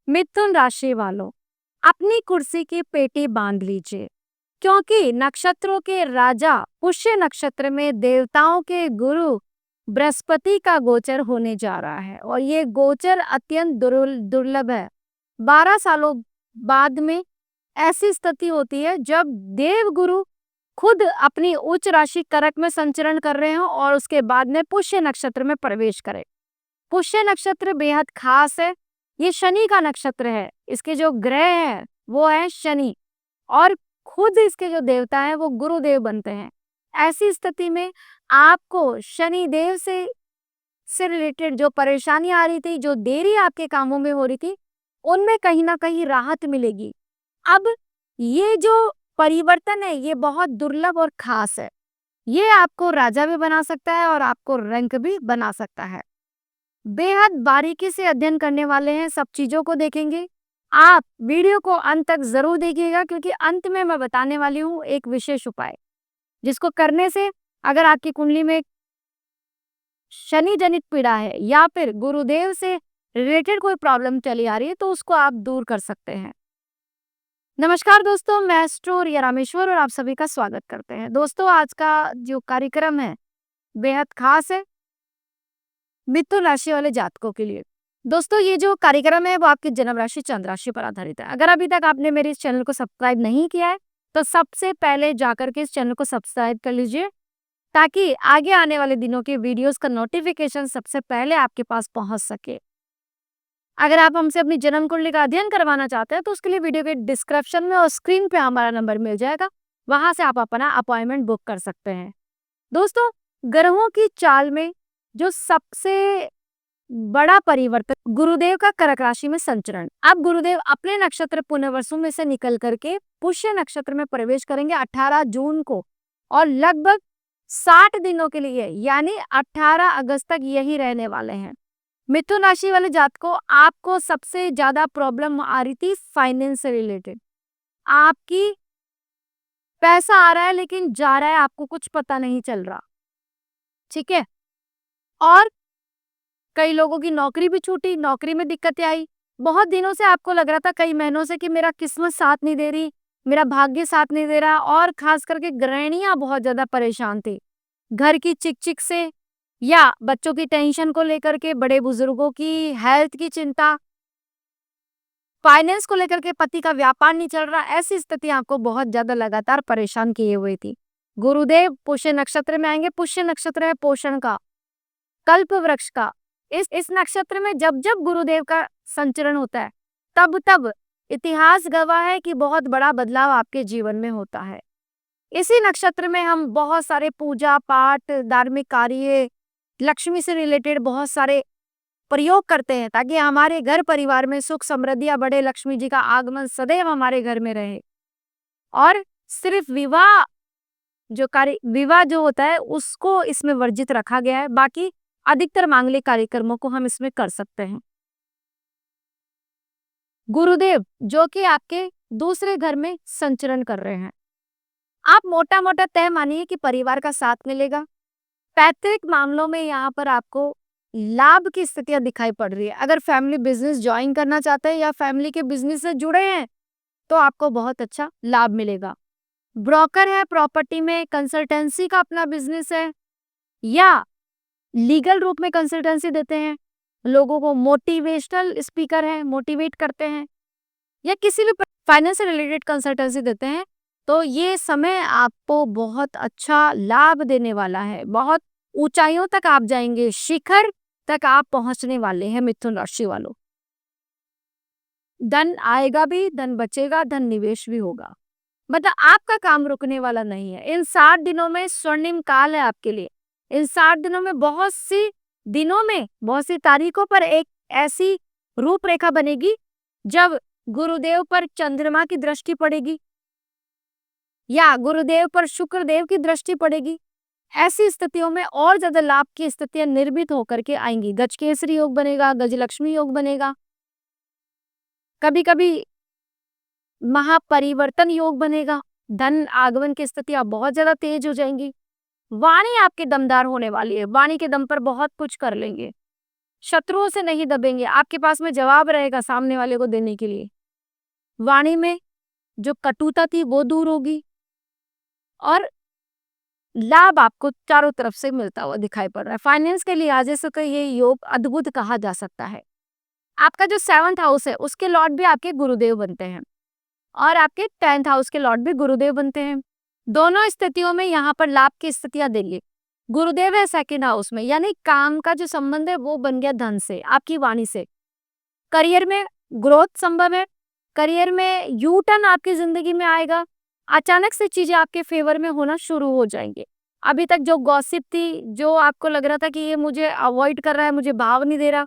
मिथुन राशि वालों, अपनी कुर्सी की पेटी बांध लीजिए, क्योंकि नक्षत्रों के राजा पुष्य नक्षत्र में देवताओं के गुरु बृहस्पति का गोचर होने जा रहा है और ये गोचर अत्यंत दुर्लभ है। 12 सालों बाद में ऐसी स्थिति होती है जब देव गुरु खुद अपनी उच्च राशि कर्क में संचरण कर रहे हो और उसके बाद में पुष्य नक्षत्र में प्रवेश करें। पुष्य नक्षत्र बेहद खास है। ये शनि का नक्षत्र है। इसके जो ग्रह है वो है शनि और खुद इसके जो देवता है वो गुरुदेव बनते हैं। ऐसी स्थिति में आपको शनि देव से रिलेटेड जो परेशानी आ रही थी, जो देरी आपके कामों में हो रही थी, उनमें कहीं ना कहीं राहत मिलेगी। अब ये जो परिवर्तन है ये बहुत दुर्लभ और खास है। ये आपको राजा भी बना सकता है और आपको रंक भी बना सकता है। बेहद बारीकी से अध्ययन करने वाले हैं, सब चीजों को देखेंगे। आप वीडियो को अंत तक जरूर देखिएगा क्योंकि अंत में मैं बताने वाली हूँ एक विशेष उपाय, जिसको करने से अगर आपकी कुंडली में शनि जनित पीड़ा है या फिर गुरुदेव से रिलेटेड कोई प्रॉब्लम चली आ रही है तो उसको आप दूर कर सकते हैं। नमस्कार दोस्तों, मैं एस्ट्रो रिया रामेश्वर और आप सभी का स्वागत करते हैं। दोस्तों, आज का जो कार्यक्रम है बेहद खास है मिथुन राशि वाले जातकों के लिए। दोस्तों, ये जो कार्यक्रम है वो आपकी जन्म राशि चंद्र राशि पर आधारित है। अगर अभी तक आपने मेरे इस चैनल को सब्सक्राइब नहीं किया है तो सबसे पहले जाकर के इस चैनल को सब्सक्राइब कर लीजिए ताकि आगे आने वाले दिनों के वीडियोस का नोटिफिकेशन सबसे पहले आपके पास पहुंच सके। अगर आप हमसे अपनी जन्म कुंडली का अध्ययन करवाना चाहते हैं तो उसके लिए वीडियो के डिस्क्रिप्शन में और स्क्रीन पे हमारा नंबर मिल जाएगा, वहां से आप अपना अपॉइंटमेंट बुक कर सकते हैं। दोस्तों, ग्रहों की चाल में जो सबसे बड़ा परिवर्तन गुरुदेव का कर्क राशि में संचरण। अब गुरुदेव अपने नक्षत्र पुनर्वसु में से निकल करके पुष्य नक्षत्र में प्रवेश करेंगे 18 जून को और लगभग 60 दिनों के लिए यानी 18 अगस्त तक यही रहने वाले हैं। मिथुन राशि वाले जातकों, आपको सबसे ज्यादा प्रॉब्लम आ रही थी फाइनेंस से रिलेटेड। आपकी पैसा आ रहा है लेकिन जा रहा है, आपको कुछ पता नहीं चल रहा। ठीक है। और कई लोगों की नौकरी भी छूटी, नौकरी में दिक्कतें आई। बहुत दिनों से आपको लग रहा था, कई महीनों से, कि मेरा किस्मत साथ नहीं दे रही, मेरा भाग्य साथ नहीं दे रहा। और खास करके गृहिणियां बहुत ज्यादा परेशान थी घर की चिक से या बच्चों की टेंशन को लेकर के, बड़े बुजुर्गों की हेल्थ की चिंता, फाइनेंस को लेकर के, पति का व्यापार नहीं चल रहा। ऐसी स्थिति आपको बहुत ज्यादा लगातार परेशान किए हुए थी। गुरुदेव पुष्य नक्षत्र में आएंगे। पुष्य नक्षत्र है पोषण का, कल्प वृक्ष का। इस नक्षत्र में जब जब गुरुदेव का संचरण होता है तब तब इतिहास गवाह है कि बहुत बड़ा बदलाव आपके जीवन में होता है। इसी नक्षत्र में हम बहुत सारे पूजा पाठ, धार्मिक कार्य, लक्ष्मी से रिलेटेड बहुत सारे प्रयोग करते हैं ताकि हमारे घर परिवार में सुख समृद्धियां बढ़े, लक्ष्मी जी का आगमन सदैव हमारे घर में रहे। और सिर्फ विवाह जो होता है उसको इसमें वर्जित रखा गया है, बाकी अधिकतर मांगलिक कार्यक्रमों को हम इसमें कर सकते हैं। गुरुदेव जो कि आपके दूसरे घर में संचरण कर रहे हैं, आप मोटा मोटा तय मानिए कि परिवार का साथ मिलेगा। पैतृक मामलों में यहाँ पर आपको लाभ की स्थितियां दिखाई पड़ रही है। अगर फैमिली बिजनेस ज्वाइन करना चाहते हैं या फैमिली के बिजनेस से जुड़े हैं तो आपको बहुत अच्छा लाभ मिलेगा। ब्रोकर है, प्रॉपर्टी में कंसल्टेंसी का अपना बिजनेस है या लीगल रूप में कंसल्टेंसी देते हैं, लोगों को मोटिवेशनल स्पीकर है, मोटिवेट करते हैं, या किसी भी फाइनेंस से रिलेटेड कंसल्टेंसी देते हैं, तो ये समय आपको बहुत अच्छा लाभ देने वाला है। बहुत ऊंचाइयों तक आप जाएंगे, शिखर तक आप पहुंचने वाले हैं मिथुन राशि वालों। धन आएगा भी, धन बचेगा, धन निवेश भी होगा। मतलब आपका काम रुकने वाला नहीं है। इन 60 दिनों में स्वर्णिम काल है आपके लिए। इन 60 दिनों में बहुत सी तारीखों पर एक ऐसी रूपरेखा बनेगी जब गुरुदेव पर चंद्रमा की दृष्टि पड़ेगी या गुरुदेव पर शुक्रदेव की दृष्टि पड़ेगी। ऐसी स्थितियों में और ज्यादा लाभ की स्थितियां निर्मित होकर के आएंगी। गजकेसरी योग बनेगा, गजलक्ष्मी योग बनेगा, कभी कभी महापरिवर्तन योग बनेगा। धन आगमन की स्थितियां बहुत ज्यादा तेज हो जाएंगी। वाणी आपकी दमदार होने वाली है, वाणी के दम पर बहुत कुछ कर लेंगे। शत्रुओं से नहीं दबेंगे, आपके पास में जवाब रहेगा सामने वाले को देने के लिए। वाणी में जो कटुता थी वो दूर होगी और लाभ आपको चारों तरफ से मिलता हुआ दिखाई पड़ रहा है। फाइनेंस के लिहाज से तो ये योग अद्भुत कहा जा सकता है। आपका जो 7th हाउस है उसके लॉर्ड भी आपके गुरुदेव बनते हैं और आपके 10th हाउस के लॉर्ड भी गुरुदेव बनते हैं। दोनों स्थितियों में यहाँ पर लाभ की स्थितियां देंगे। गुरुदेव है 2nd हाउस में, यानी काम का जो संबंध है वो बन गया धन से, आपकी वाणी से। करियर में ग्रोथ संभव है, करियर में यू टर्न आपकी जिंदगी में आएगा, अचानक से चीजें आपके फेवर में होना शुरू हो जाएंगे। अभी तक जो गॉसिप थी, जो आपको लग रहा था कि ये मुझे अवॉइड कर रहा है, मुझे भाव नहीं दे रहा,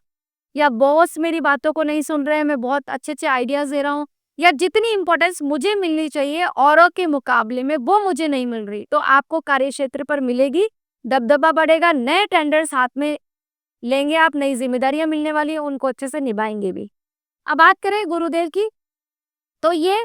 या बॉस मेरी बातों को नहीं सुन रहे हैं, मैं बहुत अच्छे अच्छे आइडियाज दे रहा हूँ, या जितनी इंपॉर्टेंस मुझे मिलनी चाहिए औरों के मुकाबले में वो मुझे नहीं मिल रही, तो आपको कार्य क्षेत्र पर मिलेगी, दबदबा बढ़ेगा, नए टेंडर्स हाथ में लेंगे आप, नई जिम्मेदारियां मिलने वाली है, उनको अच्छे से निभाएंगे भी। अब बात करें गुरुदेव की, तो ये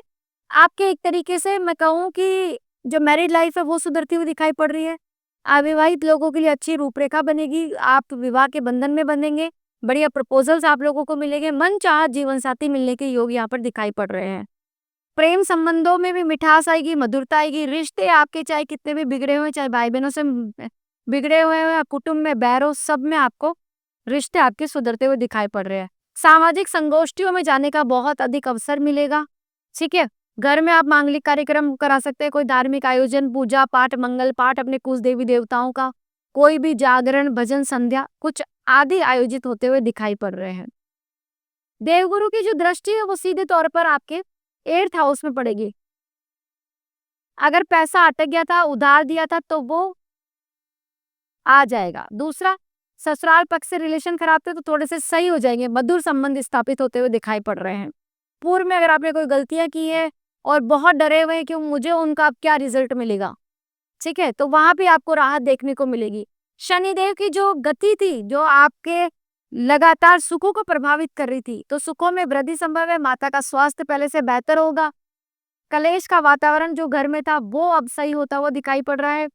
आपके एक तरीके से मैं कहूँ कि जो मैरिड लाइफ है वो सुधरती हुई दिखाई पड़ रही है। अविवाहित लोगों के लिए अच्छी रूपरेखा बनेगी, आप विवाह के बंधन में बंधेंगे, बढ़िया प्रपोजल्स आप लोगों को मिलेंगे, मनचाहा जीवन साथी मिलने के योग यहाँ पर दिखाई पड़ रहे हैं। प्रेम संबंधों में भी मिठास आएगी, मधुरता आएगी, रिश्ते आपके चाहे कितने भी बिगड़े हुए, चाहे भाई बहनों से बिगड़े हुए हैं, कुटुंब में बैर हो, सब में आपको रिश्ते आपके सुधरते हुए दिखाई पड़ रहे हैं। सामाजिक संगोष्ठियों में जाने का बहुत अधिक अवसर मिलेगा, ठीक है। घर में आप मांगलिक कार्यक्रम करा सकते हैं, कोई धार्मिक आयोजन, पूजा पाठ, मंगल पाठ, अपने कुछ देवी देवताओं का, कोई भी जागरण, भजन, संध्या कुछ आदि आयोजित होते हुए दिखाई पड़ रहे हैं। देवगुरु की जो दृष्टि है वो सीधे तौर पर आपके 8th हाउस में पड़ेगी। अगर पैसा अटक गया था, उधार दिया था, तो वो आ जाएगा। दूसरा, ससुराल पक्ष से रिलेशन खराब थे तो थोड़े से सही हो जाएंगे, मधुर संबंध स्थापित होते हुए दिखाई पड़ रहे हैं। पूर्व में अगर आपने कोई गलतियां की है और बहुत डरे हुए हैं कि मुझे उनका अब क्या रिजल्ट मिलेगा, ठीक है, तो वहां भी आपको राहत देखने को मिलेगी। शनिदेव की जो गति थी, जो आपके लगातार सुखों को प्रभावित कर रही थी, तो सुखों में वृद्धि संभव है, माता का स्वास्थ्य पहले से बेहतर होगा, कलेश का वातावरण जो घर में था वो अब सही होता हुआ दिखाई पड़ रहा है।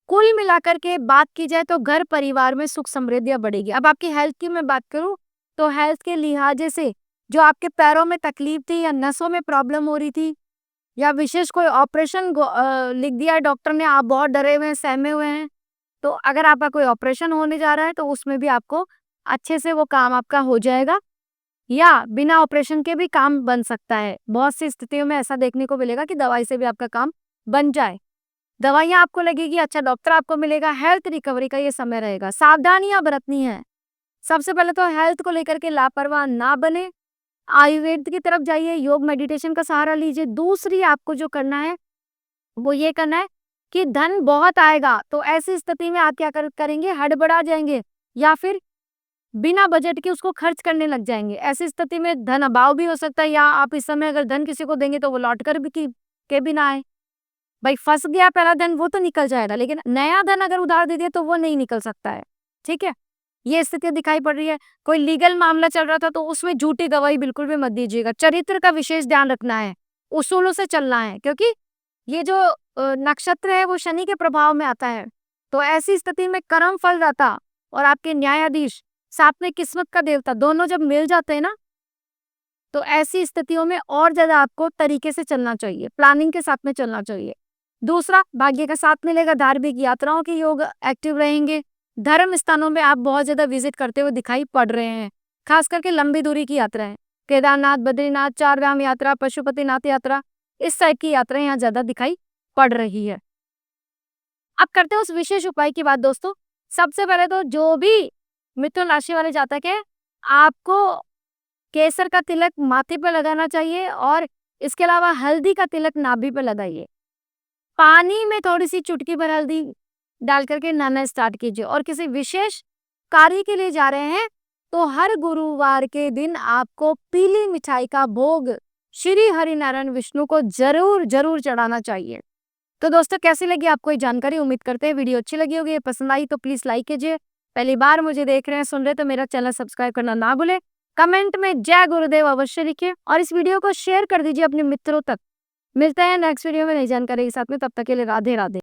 कुल मिलाकर के बात की जाए तो घर परिवार में सुख समृद्धियां बढ़ेगी। अब आपकी हेल्थ की मैं बात करूं तो हेल्थ के लिहाजे से जो आपके पैरों में तकलीफ थी या नसों में प्रॉब्लम हो रही थी या विशेष कोई ऑपरेशन लिख दिया है डॉक्टर ने, आप बहुत डरे हुए हैं, सहमे हुए हैं, तो अगर आपका कोई ऑपरेशन होने जा रहा है तो उसमें भी आपको अच्छे से वो काम आपका हो जाएगा, या बिना ऑपरेशन के भी काम बन सकता है। बहुत सी स्थितियों में ऐसा देखने को मिलेगा कि दवाई से भी आपका काम बन जाए। दवाइयाँ आपको लगेगी, अच्छा डॉक्टर आपको मिलेगा, हेल्थ रिकवरी का ये समय रहेगा। सावधानियां बरतनी है। सबसे पहले तो हेल्थ को लेकर के लापरवाह ना बने, आयुर्वेद की तरफ जाइए, योग मेडिटेशन का सहारा लीजिए। दूसरी आपको जो करना है वो ये करना है कि धन बहुत आएगा, तो ऐसी स्थिति में आप क्या करेंगे, हड़बड़ा जाएंगे या फिर बिना बजट के उसको खर्च करने लग जाएंगे। ऐसी स्थिति में धन अभाव भी हो सकता है, या आप इस समय अगर धन किसी को देंगे तो वो लौट कर भी ना आए। भाई फंस गया पहला धन वो तो निकल जाएगा, लेकिन नया धन अगर उधार दे दिया तो वो नहीं निकल सकता है, ठीक है। ये स्थिति दिखाई पड़ रही है। कोई लीगल मामला चल रहा था तो उसमें झूठी गवाही बिल्कुल भी मत दीजिएगा। चरित्र का विशेष ध्यान रखना है, उसूलों से चलना है, क्योंकि ये जो नक्षत्र है वो शनि के प्रभाव में आता है। तो ऐसी स्थिति में कर्म फल दाता और आपके न्यायाधीश, साथ में किस्मत का देवता, दोनों जब मिल जाते हैं ना, तो ऐसी स्थितियों में और ज्यादा आपको तरीके से चलना चाहिए, प्लानिंग के साथ में चलना चाहिए। दूसरा, भाग्य का साथ मिलेगा, धार्मिक यात्राओं के योग एक्टिव रहेंगे, धर्म स्थानों में आप बहुत ज्यादा विजिट करते हुए दिखाई पड़ रहे हैं, खास करके लंबी दूरी की यात्राएं, केदारनाथ, बद्रीनाथ, चारधाम यात्रा, पशुपतिनाथ यात्रा, इस टाइप की यात्राएं यहाँ ज्यादा दिखाई पड़ रही है। अब करते हैं उस विशेष उपाय की बात दोस्तों। सबसे पहले तो जो भी मिथुन राशि वाले जातक है, आपको केसर का तिलक माथे पे लगाना चाहिए और इसके अलावा हल्दी का तिलक नाभि पे लगाइए। पानी में थोड़ी सी चुटकी भर हल्दी डाल करके नहाना स्टार्ट कीजिए। और किसी विशेष कार्य के लिए जा रहे हैं तो हर गुरुवार के दिन आपको पीली मिठाई का भोग श्री हरिनारायण विष्णु को जरूर जरूर चढ़ाना चाहिए। तो दोस्तों कैसी लगी आपको ये जानकारी, उम्मीद करते हैं वीडियो अच्छी लगी होगी, पसंद आई तो प्लीज लाइक कीजिए। पहली बार मुझे देख रहे हैं, सुन रहे तो मेरा चैनल सब्सक्राइब करना ना भूले। कमेंट में जय गुरुदेव अवश्य लिखिए और इस वीडियो को शेयर कर दीजिए अपने मित्रों तक। मिलते हैं नेक्स्ट वीडियो में नई जानकारी के साथ में, तब तक के लिए राधे राधे।